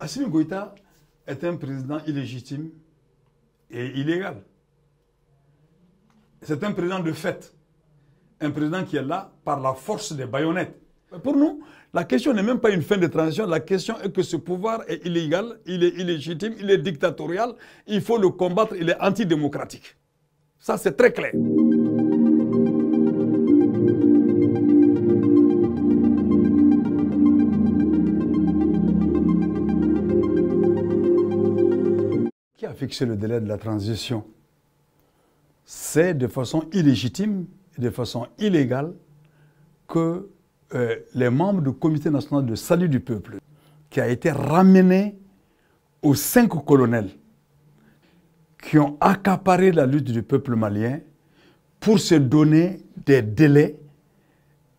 Assimi Goïta est un président illégitime et illégal. C'est un président de fait. Un président qui est là par la force des baïonnettes. Pour nous, la question n'est même pas une fin de transition. La question est que ce pouvoir est illégal, il est illégitime, il est dictatorial. Il faut le combattre, il est antidémocratique. Ça, c'est très clair. Qui a fixé le délai de la transition? C'est de façon illégitime et de façon illégale que les membres du Comité national de salut du peuple, qui a été ramené aux 5 colonels qui ont accaparé la lutte du peuple malien pour se donner des délais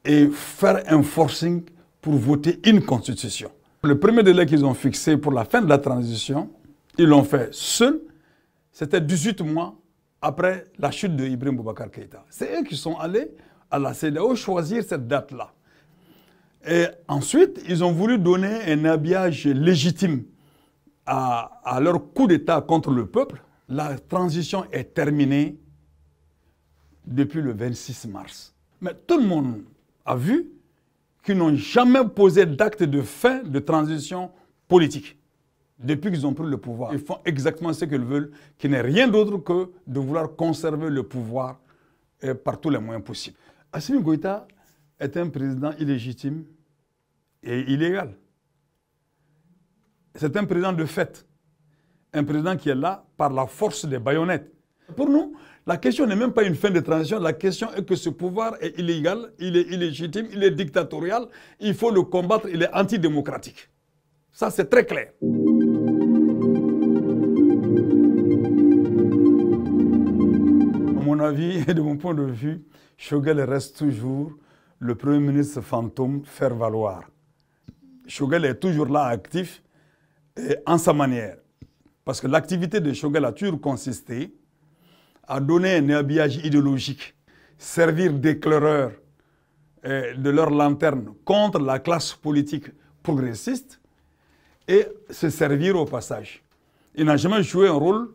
et faire un forcing pour voter une constitution. Le premier délai qu'ils ont fixé pour la fin de la transition, ils l'ont fait seuls, c'était 18 mois après la chute de Ibrahim Boubacar Keïta. C'est eux qui sont allés à la CEDEAO choisir cette date-là. Et ensuite, ils ont voulu donner un habillage légitime à leur coup d'État contre le peuple. La transition est terminée depuis le 26 mars. Mais tout le monde a vu qu'ils n'ont jamais posé d'acte de fin de transition politique. Depuis qu'ils ont pris le pouvoir, ils font exactement ce qu'ils veulent, qui n'est rien d'autre que de vouloir conserver le pouvoir par tous les moyens possibles. Assimi Goïta est un président illégitime et illégal. C'est un président de fait. Un président qui est là par la force des baïonnettes. Pour nous, la question n'est même pas une fin de transition. La question est que ce pouvoir est illégal, il est illégitime, il est dictatorial. Il faut le combattre, il est antidémocratique. Ça, c'est très clair. À mon avis et de mon point de vue, Choguel reste toujours le Premier ministre fantôme faire valoir. Choguel est toujours là actif et en sa manière. Parce que l'activité de Choguel a toujours consisté à donner un habillage idéologique, servir d'éclaireur de leur lanterne contre la classe politique progressiste et se servir au passage. Il n'a jamais joué un rôle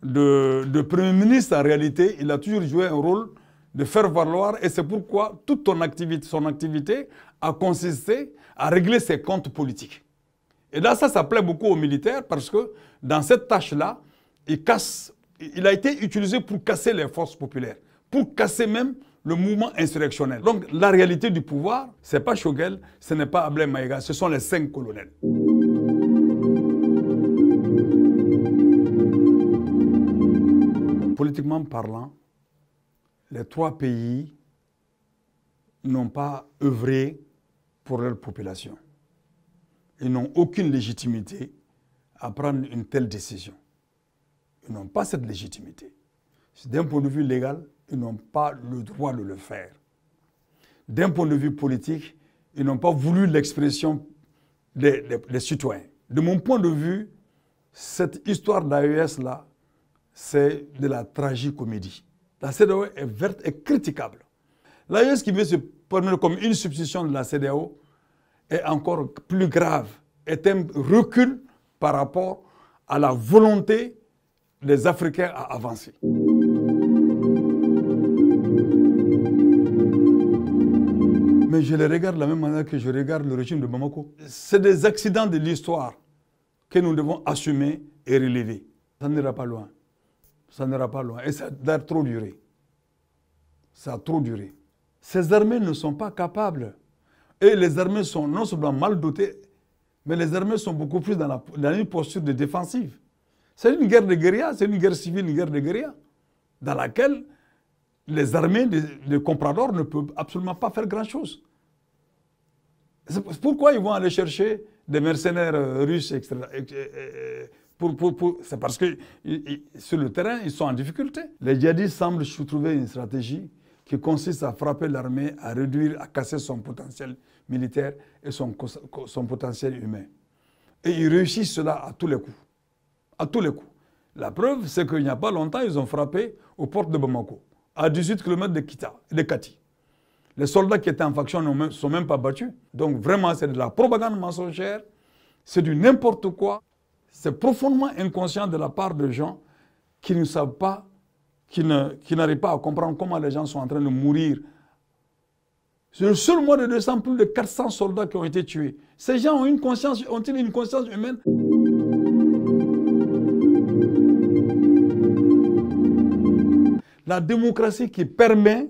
de Premier ministre en réalité, il a toujours joué un rôle de faire valoir et c'est pourquoi toute son activité a consisté à régler ses comptes politiques. Et là, ça plaît beaucoup aux militaires parce que dans cette tâche-là, il a été utilisé pour casser les forces populaires, pour casser même le mouvement insurrectionnel. Donc la réalité du pouvoir, ce n'est pas Choguel, ce n'est pas Ablaye Maïga, ce sont les 5 colonels. Politiquement parlant, les 3 pays n'ont pas œuvré pour leur population. Ils n'ont aucune légitimité à prendre une telle décision. Ils n'ont pas cette légitimité. D'un point de vue légal, ils n'ont pas le droit de le faire. D'un point de vue politique, ils n'ont pas voulu l'expression des citoyens. De mon point de vue, cette histoire d'AES-là, c'est de la tragicomédie. La CEDEAO est verte et critiquable. L'AES qui veut se prendre comme une substitution de la CEDEAO est encore plus grave, est un recul par rapport à la volonté des Africains à avancer. Mais je les regarde de la même manière que je regarde le régime de Bamako. C'est des accidents de l'histoire que nous devons assumer et relever. Ça n'ira pas loin. Ça n'ira pas loin. Et ça a trop duré. Ça a trop duré. Ces armées ne sont pas capables. Et les armées sont non seulement mal dotées, mais les armées sont beaucoup plus dans une posture de défensive. C'est une guerre de guérilla, c'est une guerre civile, une guerre de guérilla, dans laquelle les armées de Comprador ne peuvent absolument pas faire grand-chose. Pourquoi ils vont aller chercher des mercenaires russes, etc. C'est parce que sur le terrain, ils sont en difficulté. Les djihadistes semblent trouver une stratégie qui consiste à frapper l'armée, à réduire, à casser son potentiel militaire et son potentiel humain. Et ils réussissent cela à tous les coups. À tous les coups. La preuve, c'est qu'il n'y a pas longtemps, ils ont frappé aux portes de Bamako, à 18 km de Kati. Les soldats qui étaient en faction ne sont même pas battus. Donc vraiment, c'est de la propagande mensongère C'est du n'importe quoi. C'est profondément inconscient de la part de gens qui ne savent pas, qui n'arrivent pas à comprendre comment les gens sont en train de mourir. Sur le seul mois de décembre, plus de 400 soldats qui ont été tués. Ces gens ont une conscience, ont-ils une conscience humaine? La démocratie qui permet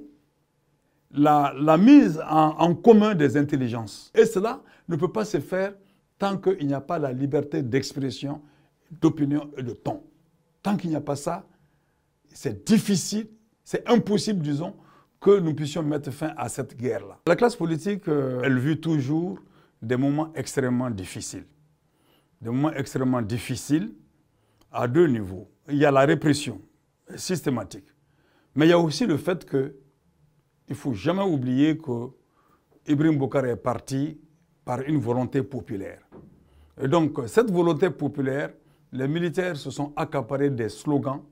la mise en commun des intelligences. Et cela ne peut pas se faire tant qu'il n'y a pas la liberté d'expression, d'opinion et de ton. Tant qu'il n'y a pas ça, c'est difficile, c'est impossible, disons, que nous puissions mettre fin à cette guerre-là. La classe politique, elle vit toujours des moments extrêmement difficiles. Des moments extrêmement difficiles à deux niveaux. Il y a la répression systématique. Mais il y a aussi le fait qu'il ne faut jamais oublier que Ibrahim Boubacar est parti par une volonté populaire. Et donc, cette volonté populaire, les militaires se sont accaparés des slogans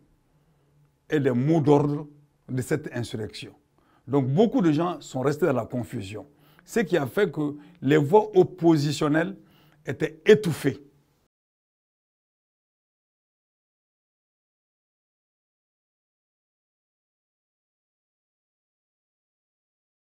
et des mots d'ordre de cette insurrection. Donc, beaucoup de gens sont restés dans la confusion. Ce qui a fait que les voix oppositionnelles étaient étouffées.